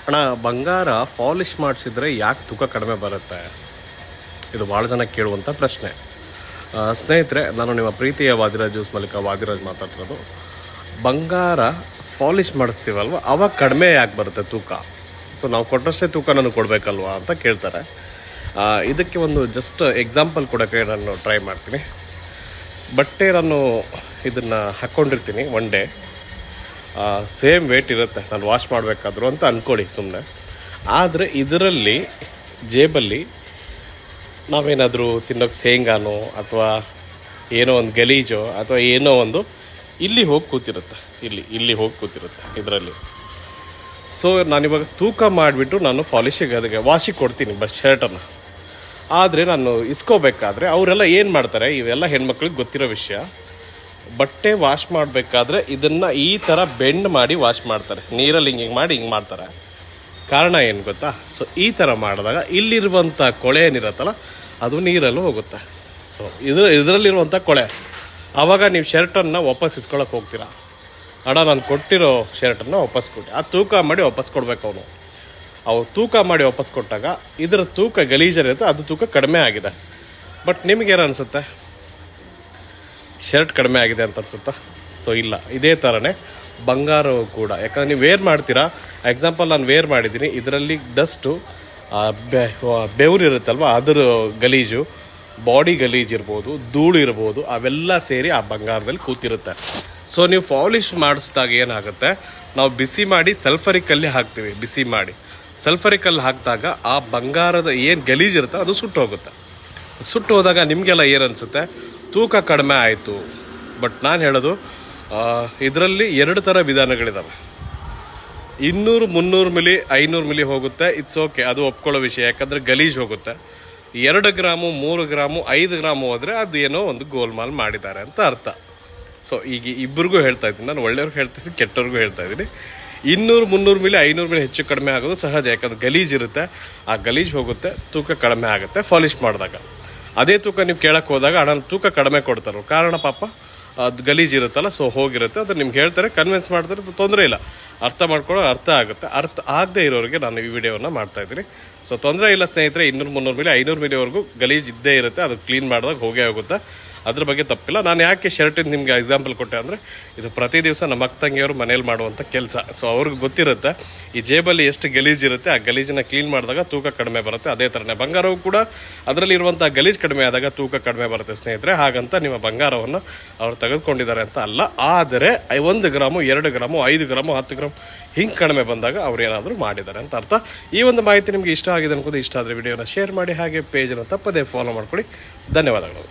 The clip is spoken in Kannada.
ಅಣ್ಣ, ಬಂಗಾರ ಪಾಲಿಷ್ ಮಾಡಿಸಿದ್ರೆ ಯಾಕೆ ತೂಕ ಕಡಿಮೆ ಬರುತ್ತೆ? ಇದು ಭಾಳ ಜನ ಕೇಳುವಂಥ ಪ್ರಶ್ನೆ. ಸ್ನೇಹಿತರೆ, ನಾನು ನಿಮ್ಮ ಪ್ರೀತಿಯ ವಾದಿರಾಜ್ ಜ್ಯೂಸ್ ಮಾಲೀಕ ವಾದಿರಾಜ್ ಮಾತಾಡ್ತಿರೋದು. ಬಂಗಾರ ಪಾಲಿಷ್ ಮಾಡಿಸ್ತೀವಲ್ವ, ಅವಾಗ ಕಡಿಮೆ ಯಾಕೆ ಬರುತ್ತೆ ತೂಕ? ಸೊ ನಾವು ಕೊಟ್ಟಷ್ಟೇ ತೂಕ ನನಗೆ ಕೊಡಬೇಕಲ್ವಾ ಅಂತ ಕೇಳ್ತಾರೆ. ಇದಕ್ಕೆ ಒಂದು ಜಸ್ಟ್ ಎಕ್ಸಾಂಪಲ್ ಕೊಡೋಕ್ಕೆ ನಾನು ಟ್ರೈ ಮಾಡ್ತೀನಿ. ಬಟ್ಟೆ ನಾನು ಇದನ್ನು ಹಾಕ್ಕೊಂಡಿರ್ತೀನಿ ಒನ್ ಡೇ, ಸೇಮ್ ವೇಟ್ ಇರುತ್ತೆ ನಾನು ವಾಶ್ ಮಾಡಬೇಕಾದ್ರು ಅಂತ ಅಂದ್ಕೊಳ್ಳಿ ಸುಮ್ಮನೆ. ಆದರೆ ಇದರಲ್ಲಿ ಜೇಬಲ್ಲಿ ನಾವೇನಾದರೂ ತಿನ್ನೋಕ್ಕೆ ಶೇಂಗಾನೋ ಅಥವಾ ಏನೋ ಒಂದು ಗಲೀಜೋ ಅಥವಾ ಏನೋ ಒಂದು ಇಲ್ಲಿ ಹೋಗಿ ಕೂತಿರುತ್ತೆ, ಇಲ್ಲಿ ಹೋಗಿ ಕೂತಿರುತ್ತೆ ಇದರಲ್ಲಿ. ಸೊ ನಾನಿವಾಗ ತೂಕ ಮಾಡಿಬಿಟ್ಟು ನಾನು ಪಾಲಿಶಿಗೆ ಅದಕ್ಕೆ ವಾಶಿಗೆ ಕೊಡ್ತೀನಿ ಶರ್ಟನ್ನು. ಆದರೆ ನಾನು ಇಸ್ಕೋಬೇಕಾದ್ರೆ ಅವರೆಲ್ಲ ಏನು ಮಾಡ್ತಾರೆ, ಇವೆಲ್ಲ ಹೆಣ್ಮಕ್ಳಿಗೆ ಗೊತ್ತಿರೋ ವಿಷಯ. ಬಟ್ಟೆ ವಾಶ್ ಮಾಡಬೇಕಾದ್ರೆ ಇದನ್ನು ಈ ಥರ ಬೆಂಡ್ ಮಾಡಿ ವಾಶ್ ಮಾಡ್ತಾರೆ, ನೀರಲ್ಲಿ ಹಿಂಗೆ ಮಾಡ್ತಾರೆ. ಕಾರಣ ಏನು ಗೊತ್ತಾ? ಸೊ ಈ ಥರ ಮಾಡಿದಾಗ ಇಲ್ಲಿರುವಂಥ ಕೊಳೆ ಏನಿರುತ್ತಲ್ಲ ಅದು ನೀರಲ್ಲೂ ಹೋಗುತ್ತೆ. ಸೊ ಇದರಲ್ಲಿರುವಂಥ ಕೊಳೆ, ಆವಾಗ ನೀವು ಶರ್ಟನ್ನು ವಾಪಸ್ ಇಸ್ಕೊಳಕ್ಕೆ ಹೋಗ್ತೀರಾ. ಅಣ್ಣ, ನಾನು ಕೊಟ್ಟಿರೋ ಶರ್ಟನ್ನು ವಾಪಸ್ ಕೊಟ್ಟು ಆ ತೂಕ ಮಾಡಿ ವಾಪಸ್ ಕೊಡ್ಬೇಕು ಅವು ತೂಕ ಮಾಡಿ ವಾಪಸ್ ಕೊಟ್ಟಾಗ ಇದರ ತೂಕ ಗಲೀಜರಿರುತ್ತೆ, ಅದು ತೂಕ ಕಡಿಮೆ ಆಗಿದೆ. ಬಟ್ ನಿಮಗೇನು ಅನಿಸುತ್ತೆ? ಶರ್ಟ್ ಕಡಿಮೆ ಆಗಿದೆ ಅಂತ ಅನ್ಸುತ್ತಾ? ಸೊ ಇಲ್ಲ, ಇದೇ ಥರನೇ ಬಂಗಾರವು ಕೂಡ. ಯಾಕಂದರೆ ನೀವು ವೇರ್ ಮಾಡ್ತೀರಾ. ಎಕ್ಸಾಂಪಲ್, ನಾನು ವೇರ್ ಮಾಡಿದ್ದೀನಿ, ಇದರಲ್ಲಿ ಡಸ್ಟು ಬೆವರು ಇರುತ್ತಲ್ವ, ಅದರ ಗಲೀಜು, ಬಾಡಿ ಗಲೀಜು ಇರ್ಬೋದು, ಧೂಳು ಇರ್ಬೋದು, ಅವೆಲ್ಲ ಸೇರಿ ಆ ಬಂಗಾರದಲ್ಲಿ ಕೂತಿರುತ್ತೆ. ಸೊ ನೀವು ಪಾಲಿಶ್ ಮಾಡಿಸಿದಾಗ ಏನಾಗುತ್ತೆ, ನಾವು ಬಿಸಿ ಮಾಡಿ ಸಲ್ಫರಿಕಲ್ಲಿ ಹಾಕ್ತೀವಿ. ಬಿಸಿ ಮಾಡಿ ಸಲ್ಫರಿಕಲ್ಲಿ ಹಾಕಿದಾಗ ಆ ಬಂಗಾರದ ಏನು ಗಲೀಜು ಇರುತ್ತೆ ಅದು ಸುಟ್ಟು ಹೋಗುತ್ತೆ. ಸುಟ್ಟು ಹೋದಾಗ ನಿಮಗೆಲ್ಲ ಏನು ಅನಿಸುತ್ತೆ? ತೂಕ ಕಡಿಮೆ ಆಯಿತು. ಬಟ್ ನಾನು ಹೇಳೋದು, ಇದರಲ್ಲಿ 2 ಥರ ವಿಧಾನಗಳಿದ್ದಾವೆ. 200, 300 ಮಿಲಿ, 500 ಮಿಲಿ ಹೋಗುತ್ತೆ, ಇಟ್ಸ್ ಓಕೆ, ಅದು ಒಪ್ಕೊಳ್ಳೋ ವಿಷಯ. ಯಾಕಂದರೆ ಗಲೀಜು ಹೋಗುತ್ತೆ. 2 ಗ್ರಾಮು, 3 ಗ್ರಾಮು, 5 ಗ್ರಾಮು ಹೋದರೆ ಅದು ಏನೋ ಒಂದು ಗೋಲ್ಮಾಲ್ ಮಾಡಿದ್ದಾರೆ ಅಂತ ಅರ್ಥ. ಸೊ ಈಗ ಇಬ್ಬರಿಗೂ ಹೇಳ್ತಾ ಇದ್ದೀನಿ, ನಾನು ಒಳ್ಳೆಯವ್ರಿಗೆ ಹೇಳ್ತೀನಿ, ಕೆಟ್ಟವ್ರಿಗೂ ಹೇಳ್ತಾ ಇದ್ದೀನಿ. 200, 300 ಮಿಲಿ, 500 ಮಿಲಿ ಹೆಚ್ಚು ಕಡಿಮೆ ಆಗೋದು ಸಹಜ. ಯಾಕಂದ್ರೆ ಗಲೀಜು ಇರುತ್ತೆ, ಆ ಗಲೀಜು ಹೋಗುತ್ತೆ, ತೂಕ ಕಡಿಮೆ ಆಗುತ್ತೆ ಪಾಲಿಶ್ ಮಾಡಿದಾಗ. ಅದೇ ತೂಕ ನೀವು ಕೇಳಕ್ಕೆ ಹೋದಾಗ ಅಣ್ಣ ತೂಕ ಕಡಿಮೆ ಕೊಡ್ತಾರೆ. ಕಾರಣ ಪಾಪ ಅದು ಗಲೀಜು ಇರುತ್ತಲ್ಲ, ಸೊ ಹೋಗಿರುತ್ತೆ. ಅದು ನಿಮ್ಗೆ ಹೇಳ್ತಾರೆ, ಕನ್ವಿನ್ಸ್ ಮಾಡ್ತಾರೆ, ತೊಂದರೆ ಇಲ್ಲ, ಅರ್ಥ ಮಾಡ್ಕೊಳ್ಳೋ ಅರ್ಥ ಆಗುತ್ತೆ. ಅರ್ಥ ಆಗದೆ ಇರೋರಿಗೆ ನಾನು ಈ ವಿಡಿಯೋನ ಮಾಡ್ತಾಯಿದ್ದೀನಿ. ಸೊ ತೊಂದರೆ ಇಲ್ಲ ಸ್ನೇಹಿತರೆ, 200, 300 ಮಿಲಿ, 500 ಮಿಲಿವರೆಗೂ ಗಲೀಜು ಇದ್ದೇ ಇರುತ್ತೆ. ಅದು ಕ್ಲೀನ್ ಮಾಡಿದಾಗ ಹೋಗೇ ಹೋಗುತ್ತೆ, ಅದ್ರ ಬಗ್ಗೆ ತಪ್ಪಿಲ್ಲ. ನಾನು ಯಾಕೆ ಶರ್ಟಿಂದ ನಿಮಗೆ ಎಕ್ಸಾಂಪಲ್ ಕೊಟ್ಟೆ ಅಂದರೆ, ಇದು ಪ್ರತಿ ದಿವಸ ನಮ್ಮ ಅಕ್ಕ ತಂಗಿಯವರು ಮನೇಲಿ ಮಾಡುವಂಥ ಕೆಲಸ. ಸೊ ಅವ್ರಿಗೆ ಗೊತ್ತಿರುತ್ತೆ ಈ ಜೇಬಲ್ಲಿ ಎಷ್ಟು ಗಲೀಜಿರುತ್ತೆ, ಆ ಗಲೀಜನ್ನ ಕ್ಲೀನ್ ಮಾಡಿದಾಗ ತೂಕ ಕಡಿಮೆ ಬರುತ್ತೆ. ಅದೇ ಥರನೇ ಬಂಗಾರವು ಕೂಡ ಅದರಲ್ಲಿರುವಂಥ ಗಲೀಜು ಕಡಿಮೆ ಆದಾಗ ತೂಕ ಕಡಿಮೆ ಬರುತ್ತೆ ಸ್ನೇಹಿತರೆ. ಹಾಗಂತ ನಿಮ್ಮ ಬಂಗಾರವನ್ನು ಅವ್ರು ತೆಗೆದುಕೊಂಡಿದ್ದಾರೆ ಅಂತ ಅಲ್ಲ. ಆದರೆ 1 ಗ್ರಾಮು, 2 ಗ್ರಾಮು, 5 ಗ್ರಾಮು, 10 ಗ್ರಾಮ್ ಹಿಂಗೆ ಕಡಿಮೆ ಬಂದಾಗ ಅವ್ರು ಏನಾದರೂ ಮಾಡಿದ್ದಾರೆ ಅಂತ ಅರ್ಥ. ಈ ಒಂದು ಮಾಹಿತಿ ನಿಮಗೆ ಇಷ್ಟ ಆಗಿದೆ ಅನ್ಕೋದು. ಇಷ್ಟ ಆದರೆ ವಿಡಿಯೋನ ಶೇರ್ ಮಾಡಿ, ಹಾಗೆ ಪೇಜನ್ನು ತಪ್ಪದೇ ಫಾಲೋ ಮಾಡ್ಕೊಳ್ಳಿ. ಧನ್ಯವಾದಗಳು.